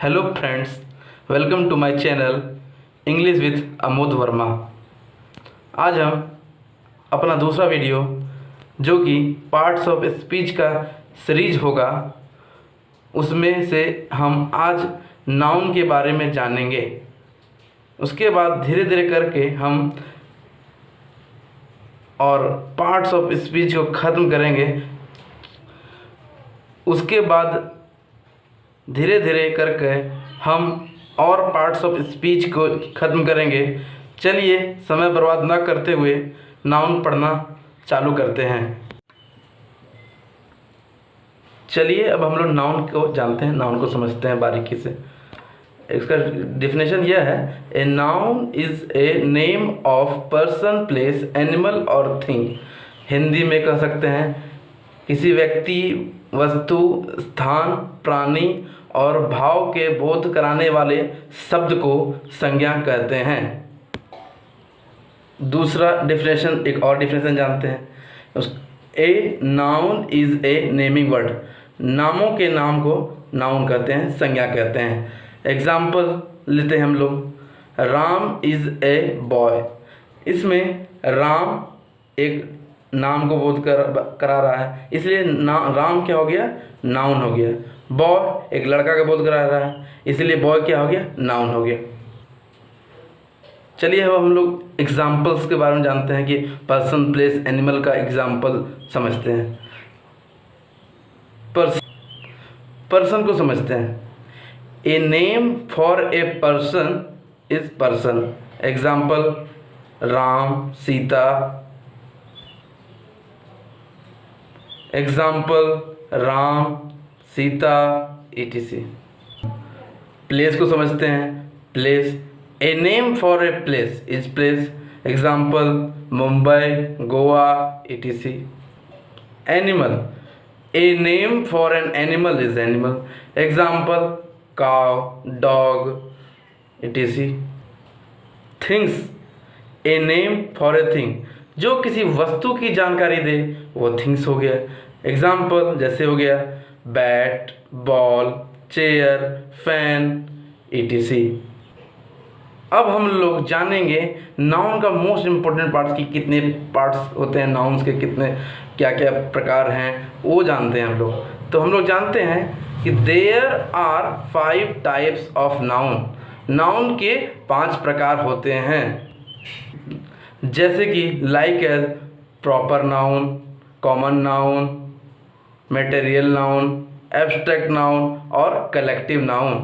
Hello friends, welcome to my channel English with Amod Verma. आज हम अपना दूसरा वीडियो जो कि पार्ट्स ऑफ स्पीच का सीरीज होगा, उसमें से हम आज नाउन के बारे में जानेंगे। उसके बाद धीरे धीरे करके हम और पार्ट्स ऑफ स्पीच को ख़त्म करेंगे। उसके बाद धीरे धीरे करके हम और पार्ट्स ऑफ स्पीच को ख़त्म करेंगे। चलिए समय बर्बाद ना करते हुए नाउन पढ़ना चालू करते हैं। चलिए अब हम लोग नाउन को जानते हैं, नाउन को समझते हैं बारीकी से। इसका डिफिनेशन यह है, a noun is a name of person, place, animal और थिंग। हिंदी में कह सकते हैं किसी व्यक्ति, वस्तु, स्थान, प्राणी और भाव के बोध कराने वाले शब्द को संज्ञा कहते हैं। दूसरा डिफिनेशन, एक और डिफिनेशन जानते हैं। A noun is a naming word. नामों के नाम को नाउन कहते हैं, संज्ञा कहते हैं। एग्जाम्पल लेते हैं हम लोग, राम इज़ ए बॉय। इसमें राम एक नाम को बोध करा रहा है, इसलिए राम क्या हो गया, नाउन हो गया। बॉय एक लड़का का बोध करा रहा है, इसलिए बॉय क्या हो गया, नाउन हो गया। चलिए अब हम लोग एग्जाम्पल्स के बारे में जानते हैं कि पर्सन, प्लेस, एनिमल का एग्जाम्पल समझते हैं। पर्सन को समझते हैं। A name for a person is person. Example Ram, Sita. Example Ram, Sita, etc. Place को समझते हैं। Place, a name for a place is place. Example Mumbai, Goa, etc. Animal, a name for an animal is animal. Example cow, dog, etc. Things, a name for a thing. जो किसी वस्तु की जानकारी दे वो things हो गया। एग्जाम्पल जैसे हो गया bat, ball, chair, fan, etc. अब हम लोग जानेंगे नाउन का मोस्ट इम्पोर्टेंट पार्ट्स की कितने पार्ट्स होते हैं, नाउन्स के कितने क्या क्या प्रकार हैं वो जानते हैं हम लोग। तो हम लोग जानते हैं कि there are 5 types of noun. Noun के 5 प्रकार होते हैं, जैसे कि like as proper noun, common noun, material noun, abstract noun और कलेक्टिव नाउन।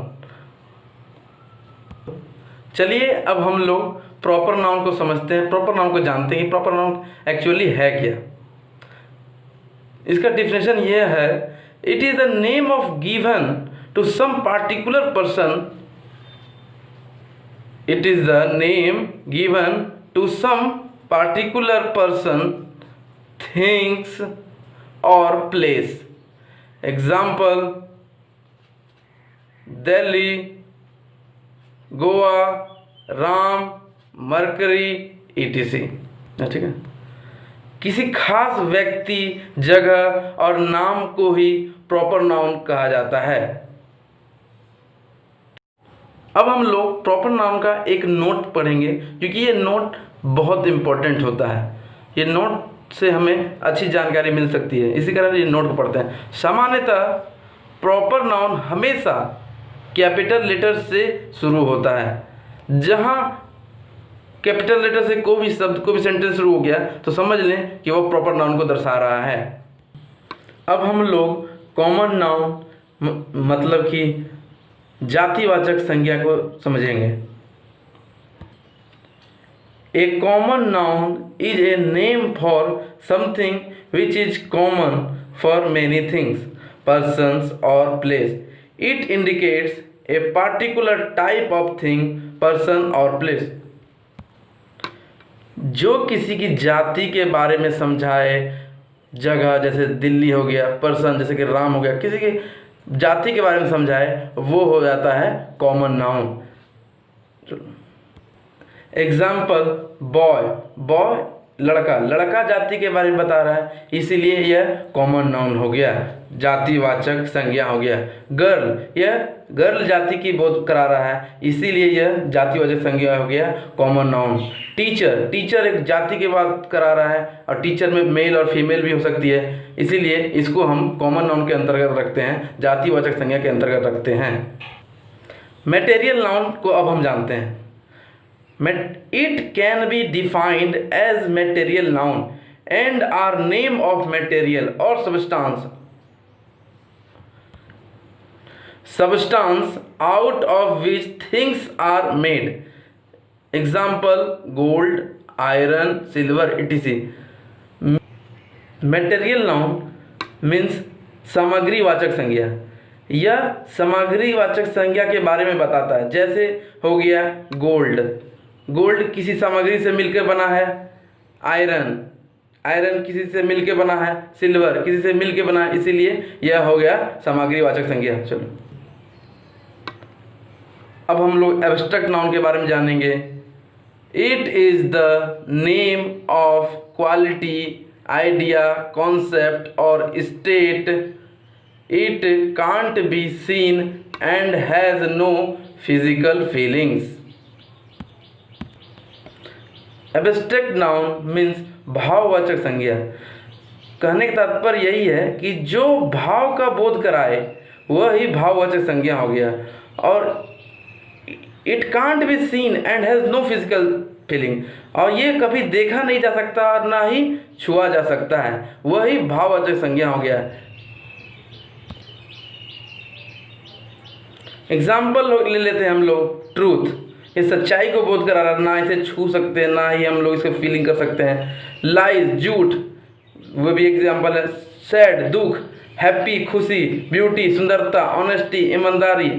चलिए अब हम लोग प्रॉपर नाउन को समझते हैं, प्रॉपर नाउन को जानते हैं कि प्रॉपर नाउन एक्चुअली है क्या। इसका डिफिनेशन यह है, it is the name of given to some particular person. It is the name given to some particular person, things or place. Example Delhi, Goa, Ram, mercury, etc. ठीक है। किसी खास व्यक्ति, जगह और नाम को ही प्रॉपर नाउन कहा जाता है। अब हम लोग प्रॉपर नाउन का एक नोट पढ़ेंगे, क्योंकि ये नोट बहुत इम्पोर्टेंट होता है। ये नोट से हमें अच्छी जानकारी मिल सकती है, इसी कारण ये नोट को पढ़ते हैं। सामान्यतः प्रॉपर नाउन हमेशा कैपिटल लेटर से शुरू होता है। जहाँ कैपिटल लेटर से कोई भी शब्द, कोई भी सेंटेंस शुरू हो गया तो समझ लें कि वो प्रॉपर नाउन को दर्शा रहा है। अब हम लोग कॉमन नाउन मतलब कि जातिवाचक संज्ञा को समझेंगे। A common noun is a name for something which is common for many things, persons or place. It indicates a particular type of thing, person or place. जो किसी की जाति के बारे में समझाए, जगह जैसे दिल्ली हो गया, पर्सन जैसे कि राम हो गया, किसी की जाति के बारे में समझाए, वो हो जाता है common noun. Example boy, boy लड़का, लड़का जाति के बारे में बता रहा है, इसीलिए यह कॉमन नाउन हो गया, जातिवाचक संज्ञा हो गया। गर्ल, यह गर्ल जाति की बोध करा रहा है, इसीलिए यह जातिवाचक संज्ञा हो गया, कॉमन नाउन। टीचर, टीचर एक जाति की बात करा रहा है और टीचर में मेल और फीमेल भी हो सकती है, इसीलिए इसको हम कॉमन नाउन के अंतर्गत रखते हैं, जातिवाचक संज्ञा के अंतर्गत रखते हैं। मटेरियल नाउन को अब हम जानते हैं। It can be defined as material noun and are name of material or substance out of which things are made. Example: gold, iron, silver, etc. Material noun means सामग्रीवाचक संज्ञा। यह सामग्रीवाचक संज्ञा के बारे में बताता है, जैसे हो गया गोल्ड, गोल्ड किसी सामग्री से मिलकर बना है। आयरन, आयरन किसी से मिलकर बना है। सिल्वर किसी से मिलकर बना है, इसीलिए यह हो गया सामग्रीवाचक संज्ञा। चलो अब हम लोग एब्स्ट्रैक्ट नाउन के बारे में जानेंगे। It is the name of quality, idea, concept और state. It can't be seen and has no physical feelings. Abstract noun means भाववाचक संज्ञा। कहने का तात्पर्य यही है कि जो भाव का बोध कराए वह ही भाववाचक संज्ञा हो गया। और it can't be seen and has no physical feeling, और ये कभी देखा नहीं जा सकता और ना ही छुआ जा सकता है, वही भाववाचक संज्ञा हो गया। एग्जाम्पल ले लेते हैं हम लोग। ट्रूथ, ये सच्चाई को बोध करा रहा, ना इसे छू सकते हैं ना ही हम लोग इसको फीलिंग कर सकते हैं। लाइज, झूठ, वो भी एग्जाम्पल है। सैड, दुख। हैप्पी, खुशी। ब्यूटी, सुंदरता। ऑनेस्टी, ईमानदारी,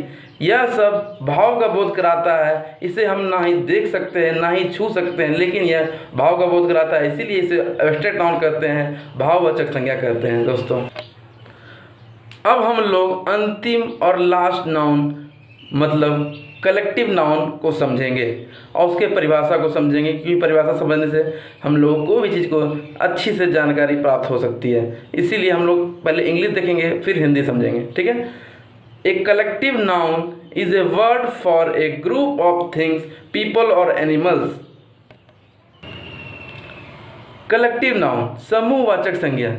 यह सब भाव का बोध कराता है। इसे हम ना ही देख सकते हैं ना ही छू सकते हैं, लेकिन यह भाव का बोध कराता है, इसीलिए इसे एब्स्ट्रैक्ट नाउन कहते हैं, भाववाचक संज्ञा कहते हैं। दोस्तों अब हम लोग अंतिम और लास्ट नाउन मतलब कलेक्टिव नाउन को समझेंगे और उसके परिभाषा को समझेंगे, क्योंकि परिभाषा समझने से हम लोगों को भी चीज़ को अच्छी से जानकारी प्राप्त हो सकती है। इसीलिए हम लोग पहले इंग्लिश देखेंगे फिर हिंदी समझेंगे, ठीक है। A collective noun is a word for a group of things, people और एनिमल्स। कलेक्टिव नाउन समूहवाचक संज्ञा।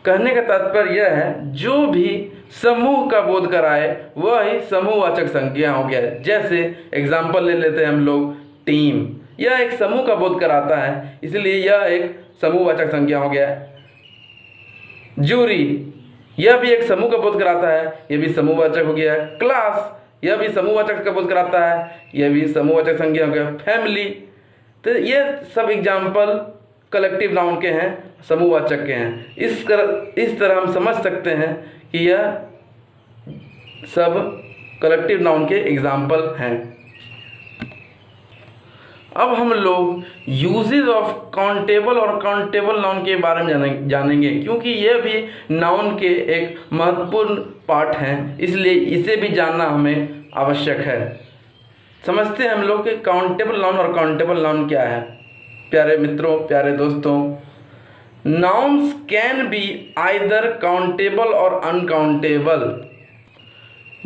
कहने का तात्पर्य यह है जो भी समूह का बोध कराए वह ही समूहवाचक संज्ञा हो गया। जैसे एग्जाम्पल ले लेते हैं हम लोग, टीम, यह एक समूह का बोध कराता है, इसलिए यह एक समूहवाचक संज्ञा हो गया। जूरी, यह भी एक समूह का बोध कराता है, यह भी समूहवाचक हो गया। क्लास, यह भी समूहवाचक का बोध कराता है, यह भी समूहवाचक संज्ञा हो गया। फैमिली, तो ये सब एग्जाम्पल कलेक्टिव नाउन के हैं, समूहवाचक के हैं। इस तरह हम समझ सकते हैं कि यह सब कलेक्टिव नाउन के एग्जाम्पल हैं। अब हम लोग यूजेज ऑफ काउंटेबल और काउंटेबल नाउन के बारे में जानेंगे, क्योंकि यह भी नाउन के एक महत्वपूर्ण पार्ट हैं, इसलिए इसे भी जानना हमें आवश्यक है। समझते हैं हम लोग कि काउंटेबल नाउन और काउंटेबल नाउन क्या है। प्यारे मित्रों, प्यारे दोस्तों, nouns can be either countable और अनकाउंटेबल।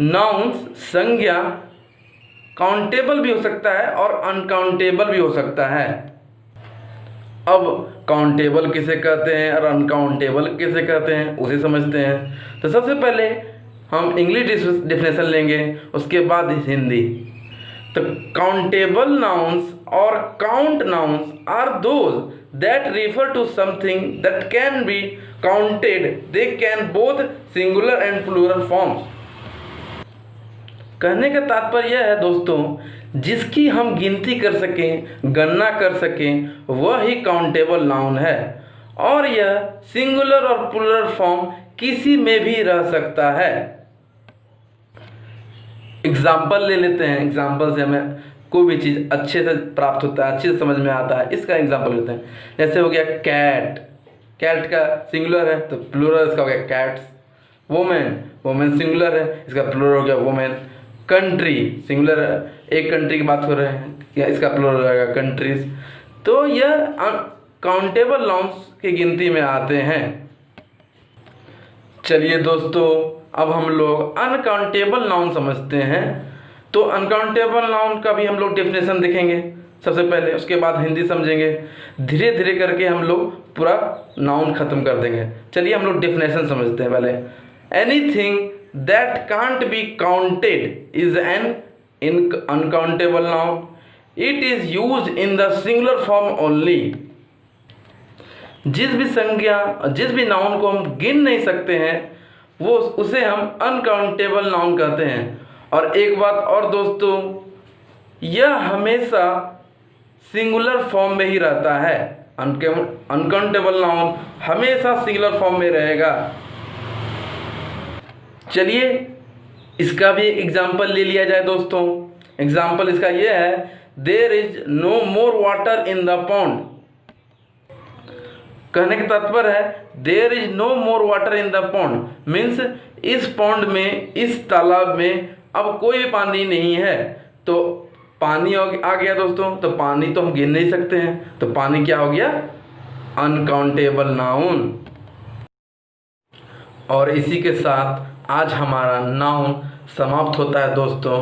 नाउन्स संज्ञा काउंटेबल भी हो सकता है और अनकाउंटेबल भी हो सकता है। अब काउंटेबल किसे कहते हैं और अनकाउंटेबल किसे कहते हैं उसे समझते हैं। तो सबसे पहले हम इंग्लिश डेफिनेशन लेंगे, उसके बाद हिंदी। तो काउंटेबल नाउन्स और count nouns are those that refer to something that can be counted. They can both singular and plural forms. कहने का तात्पर्य यह है दोस्तों, जिसकी हम गिनती कर सकें, गणना कर सकें, वह ही काउंटेबल नाउन है, और यह सिंगुलर और प्लूरल फॉर्म किसी में भी रह सकता है। एग्जाम्पल ले लेते हैं, एग्जाम्पल से हमें कोई भी चीज़ अच्छे से प्राप्त होता है, अच्छे से समझ में आता है। इसका एग्जाम्पल लेते हैं, जैसे हो गया कैट, कैट का सिंगुलर है तो प्लूरल इसका हो गया कैट्स। वोमेन, वोमेन सिंगुलर है, इसका प्लूरल हो गया वोमेन। कंट्री सिंगुलर है, एक कंट्री की बात हो रहे हैं, या इसका प्लूरल रहेगा कंट्रीज। तो यह काउंटेबल नाउन्स की गिनती में आते हैं। चलिए दोस्तों, अब हम लोग अनकाउंटेबल नाउन समझते हैं। तो अनकाउंटेबल नाउन का भी हम लोग डेफिनेशन देखेंगे सबसे पहले, उसके बाद हिंदी समझेंगे। धीरे धीरे करके हम लोग पूरा नाउन खत्म कर देंगे। चलिए हम लोग डेफिनेशन समझते हैं पहले। Anything that can't be counted is an uncountable noun. It is used in the singular form only. जिस भी संज्ञा, जिस भी नाउन को हम गिन नहीं सकते हैं वो उसे हम अनकाउंटेबल नाउन कहते हैं। और एक बात और दोस्तों, यह हमेशा सिंगुलर फॉर्म में ही रहता है। अनकाउंटेबल नाउन हमेशा सिंगुलर फॉर्म में रहेगा। चलिए इसका भी एग्जाम्पल ले लिया जाए दोस्तों। एग्जाम्पल इसका यह है, there is no more water in the pond. कहने का तात्पर्य है there is no more water in the pond, means इस पॉन्ड में, इस तालाब में अब कोई भी पानी नहीं है। तो पानी आ गया दोस्तों, तो पानी तो हम गिन नहीं सकते हैं, तो पानी क्या हो गया? Uncountable noun. और इसी के साथ आज हमारा नाउन समाप्त होता है दोस्तों,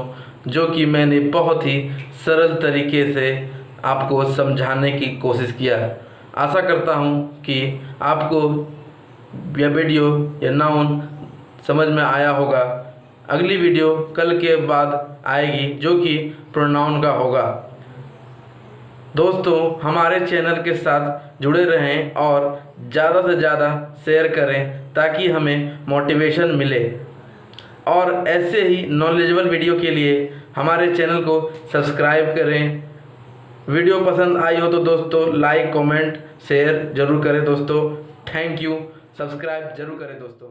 जो कि मैंने बहुत ही सरल तरीके से आपको समझाने की कोशिश किया। आशा करता हूँ कि आपको यह वीडियो या नाउन समझ में आया होगा। अगली वीडियो कल के बाद आएगी जो कि प्रोनाउन का होगा। दोस्तों हमारे चैनल के साथ जुड़े रहें और ज़्यादा से ज़्यादा शेयर करें ताकि हमें मोटिवेशन मिले। और ऐसे ही नॉलेजेबल वीडियो के लिए हमारे चैनल को सब्सक्राइब करें। वीडियो पसंद आई हो तो दोस्तों लाइक, कमेंट, शेयर ज़रूर करें दोस्तों। Thank you. सब्सक्राइब ज़रूर करें दोस्तों।